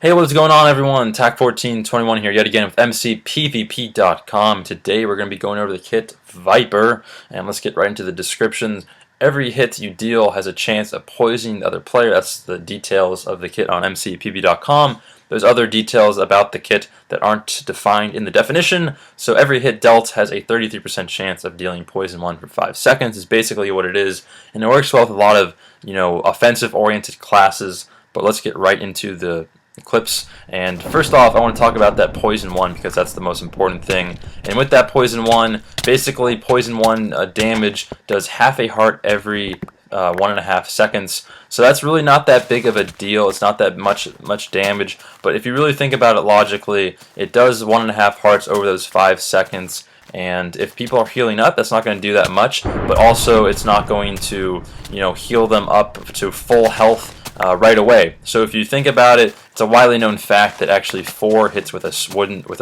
Hey, what's going on, everyone? TAC1421 here yet again with MCPVP.com. Today we're going to be going over the kit VIPER, and let's get right into the descriptions. Every hit you deal has a chance of poisoning the other player. That's the details of the kit on MCPVP.com. There's other details about the kit that aren't defined in the definition, so every hit dealt has a 33% chance of dealing poison 1 for 5 seconds is basically what it is, and it works well with a lot of, offensive-oriented classes, but let's get right into the clips. And first off, I want to talk about that poison 1 because that's the most important thing. And with that poison 1, basically poison 1 damage does half a heart every 1.5 seconds. So that's really not that big of a deal. It's not that much damage. But if you really think about it logically, it does 1.5 hearts over those 5 seconds. And if people are healing up, that's not going to do that much. But also, it's not going to, heal them up to full health right away. So if you think about it, it's a widely known fact that actually 4 hits with a stone sword, with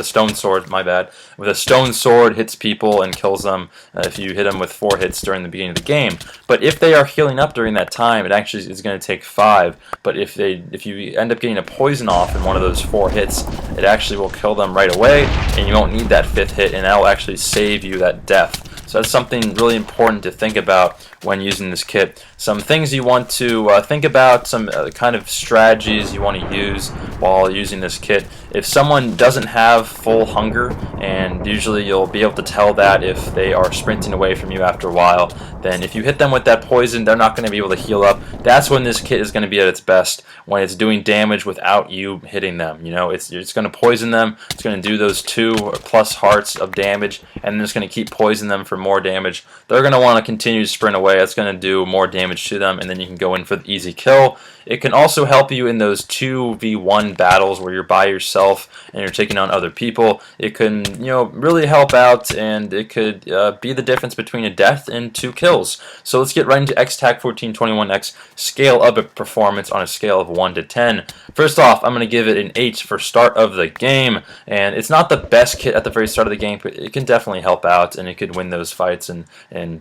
a stone sword hits people and kills them if you hit them with 4 hits during the beginning of the game. But if they are healing up during that time, it actually is going to take 5. But if you end up getting a poison off in one of those 4 hits, it actually will kill them right away, and you won't need that 5th hit, and that will actually save you that death. So that's something really important to think about when using this kit. Some things you want to think about, some kind of strategies you want to use while using this kit. If someone doesn't have full hunger, and usually you'll be able to tell that if they are sprinting away from you after a while, then if you hit them with that poison, they're not going to be able to heal up. That's when this kit is going to be at its best, when it's doing damage without you hitting them. It's going to poison them, it's going to do those 2+ hearts of damage, and then it's going to keep poisoning them for more damage. They're going to want to continue to sprint away. That's going to do more damage to them, and then you can go in for the easy kill. It can also help you in those 2v1 battles where you're by yourself and you're taking on other people. It can, really help out, and it could be the difference between a death and 2 kills. So let's get right into TAC1421X scale up performance on a scale of 1 to 10. First off, I'm going to give it an 8 for start of the game, and it's not the best kit at the very start of the game, but it can definitely help out, and it could win those fights and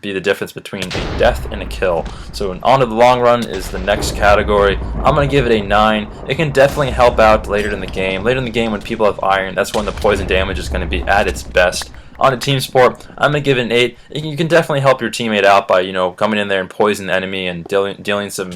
be the difference between a death and a kill. So on to the long run is the next category. I'm going to give it a 9. It can definitely help out later in the game. Later in the game when people have iron, that's when the poison damage is going to be at its best. On a team sport, I'm going to give it an 8. You can definitely help your teammate out by, coming in there and poisoning the enemy and dealing some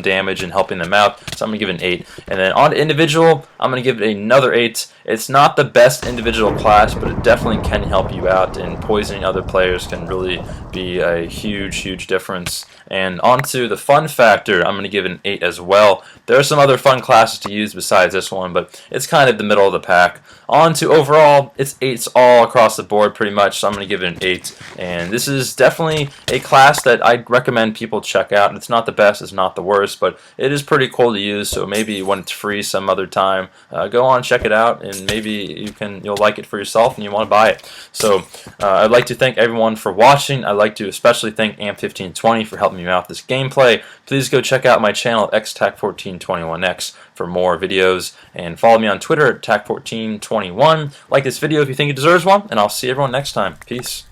damage and helping them out. So I'm going to give it an 8. And then on individual, I'm going to give it another 8. It's not the best individual class, but it definitely can help you out, and poisoning other players can really be a huge difference. And onto the fun factor, I'm going to give it an 8 as well. There are some other fun classes to use besides this one, but it's kind of the middle of the pack. On to overall, it's 8s all across the board pretty much, so I'm going to give it an 8. And this is definitely a class that I'd recommend people check out. It's not the best, it's not the worst, but it is pretty cool to use, so maybe when it's free some other time, go on, check it out, and maybe you'll like it for yourself and you want to buy it. So I'd like to thank everyone for watching. I'd like to especially thank AMP1520 for helping me out with this gameplay. Please go check out my channel at TAC1421X for more videos, and follow me on Twitter at TAC1421. Like this video if you think it deserves one, and I'll see everyone next time. Peace.